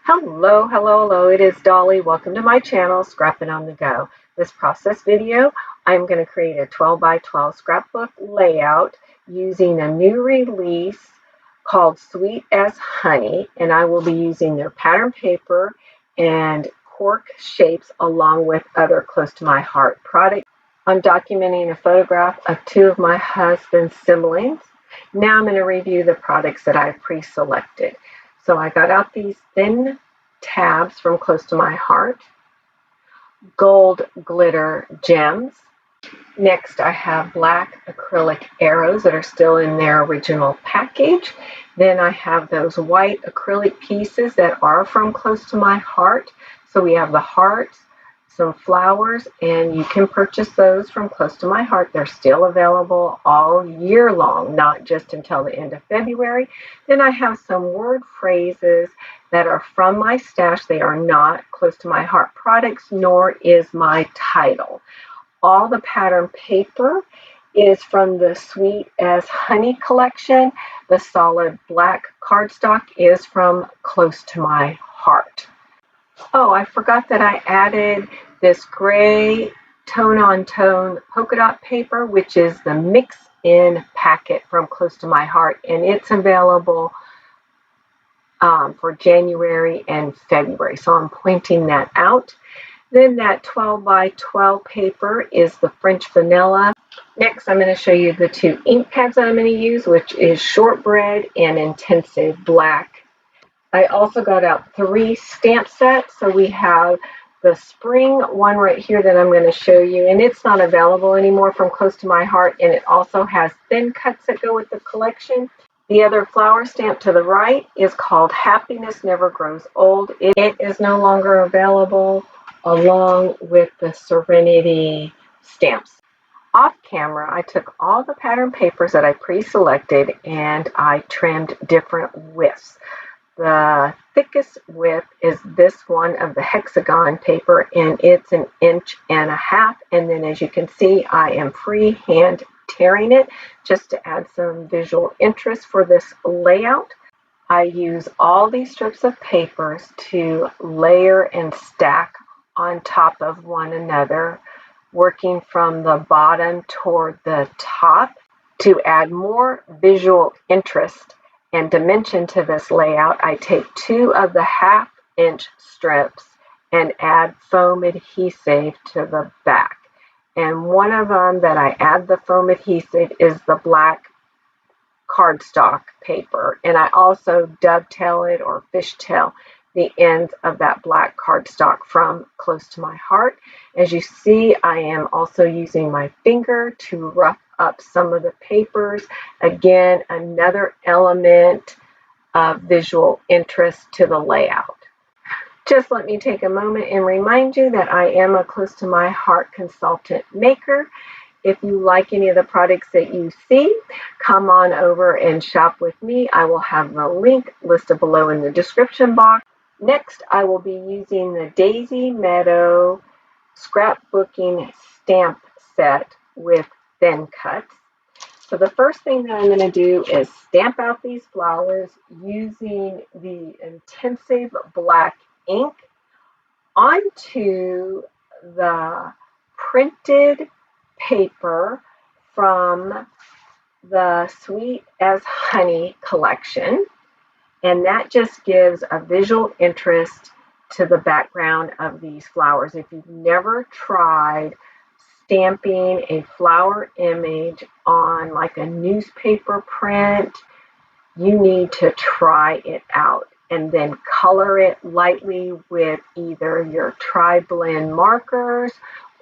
Hello, it is Dolly. Welcome to my channel, Scrapping on the Go. This process video, I'm going to create a 12 by 12 scrapbook layout using a new release called Sweet as Honey, and I will be using their pattern paper and cork shapes along with other close to my heart products. I'm documenting a photograph of two of my husband's siblings. Now I'm going to review the products that I've pre-selected. So I got out these thin tabs from Close to My Heart, gold glitter gems. Next I have black acrylic arrows that are still in their original package. Then I have those white acrylic pieces that are from Close to My Heart. So we have the hearts, some flowers, and you can purchase those from Close to My Heart. They're still available all year long, not just until the end of February. Then I have some word phrases that are from my stash. They are not Close to My Heart products, nor is my title. All the pattern paper is from the Sweet as Honey collection. The solid black cardstock is from Close to My Heart. Oh, I forgot that I added this gray tone-on-tone polka dot paper, which is the mix-in packet from Close to My Heart, and it's available for January and February. So I'm pointing that out. Then that 12 by 12 paper is the French vanilla. Next, I'm going to show you the two ink pads that I'm going to use, which is Shortbread and Intensive Black. I also got out 3 stamp sets. So we have the spring one right here that I'm going to show you, and it's not available anymore from Close to My Heart, and it also has thin cuts that go with the collection. The other flower stamp to the right is called Happiness Never Grows Old. It is no longer available, along with the Serenity stamps. Off camera, I took all the pattern papers that I pre-selected and I trimmed different widths. The thickest width is this one of the hexagon paper, and it's 1.5 inches. And then as you can see, I am freehand tearing it just to add some visual interest for this layout. I use all these strips of papers to layer and stack on top of one another, working from the bottom toward the top to add more visual interest and dimension to this layout. I take 2 of the 1/2 inch strips and add foam adhesive to the back. And one of them that I add the foam adhesive is the black cardstock paper. And I also dovetail it or fishtail the ends of that black cardstock from Close to My Heart. As you see, I am also using my finger to rough up some of the papers. Again, another element of visual interest to the layout. Just let me take a moment and remind you that I am a Close to My Heart consultant maker. If you like any of the products that you see, come on over and shop with me. I will have the link listed below in the description box. Next, I will be using the Daisy Meadow scrapbooking stamp set with thin cuts. So the first thing that I'm going to do is stamp out these flowers using the intensive black ink onto the printed paper from the Sweet as Honey collection. And that just gives a visual interest to the background of these flowers. If you've never tried stamping a flower image on like a newspaper print, you need to try it out, and then color it lightly with either your tri-blend markers,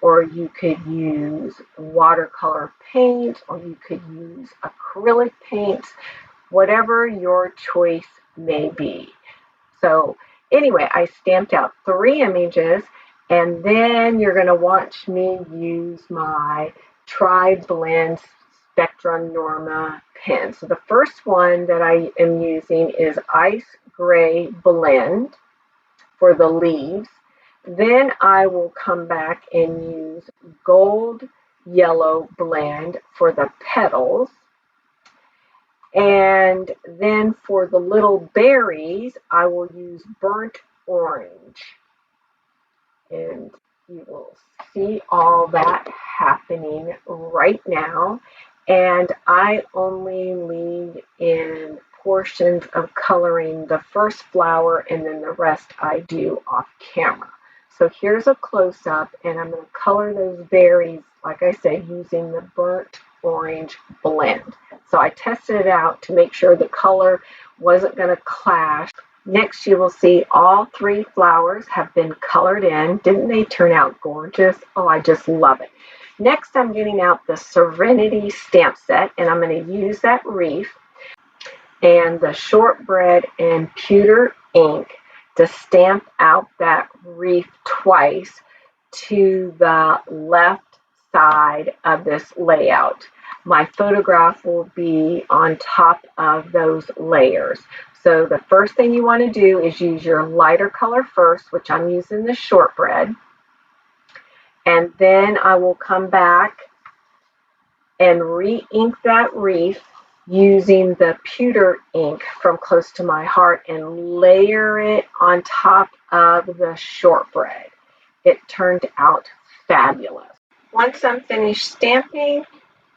or you could use watercolor paint, or you could use acrylic paints, whatever your choice may be. So anyway, I stamped out 3 images, and then you're going to watch me use my tri-blend Spectrum Norma pen. So the first one that I am using is Ice Gray Blend for the leaves. Then I will come back and use Gold Yellow Blend for the petals. And then for the little berries, I will use Burnt orange. And you will see all that happening right now. And I only leave in portions of coloring the first flower, and then the rest I do off camera. So here's a close-up, and I'm going to color those berries, like I said, using the burnt orange blend. So I tested it out to make sure the color wasn't going to clash. Next, you will see all 3 flowers have been colored in. Didn't they turn out gorgeous? Oh, I just love it. Next, I'm getting out the Serenity stamp set, and I'm going to use that wreath and the shortbread and pewter ink to stamp out that wreath twice to the left side of this layout. My photograph will be on top of those layers. So the first thing you want to do is use your lighter color first, which I'm using the shortbread. And then I will come back and re-ink that wreath using the pewter ink from Close to My Heart and layer it on top of the shortbread. It turned out fabulous. Once I'm finished stamping,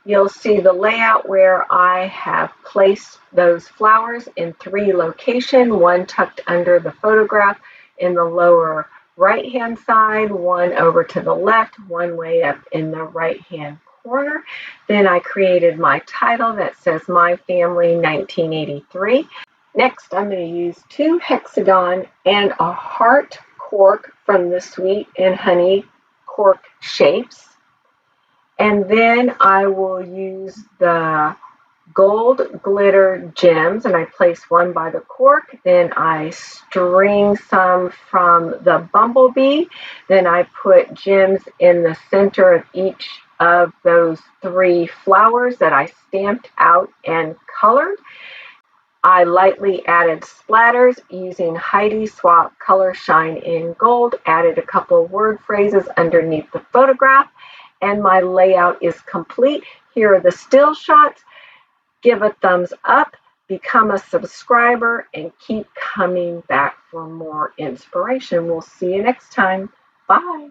you'll see the layout where I have placed those flowers in 3 locations, one tucked under the photograph in the lower right-hand side, one over to the left, one way up in the right-hand corner. Then I created my title that says My Family 1983. Next, I'm going to use 2 hexagon and a heart cork from the Sweet and Honey cork shapes. And then I will use the gold glitter gems, and I place one by the cork. Then I string some from the bumblebee. Then I put gems in the center of each of those 3 flowers that I stamped out and colored. I lightly added splatters using Heidi Swapp Color Shine in Gold, added a couple word phrases underneath the photograph, and my layout is complete. Here are the still shots. Give a thumbs up, become a subscriber, and keep coming back for more inspiration. We'll see you next time. Bye.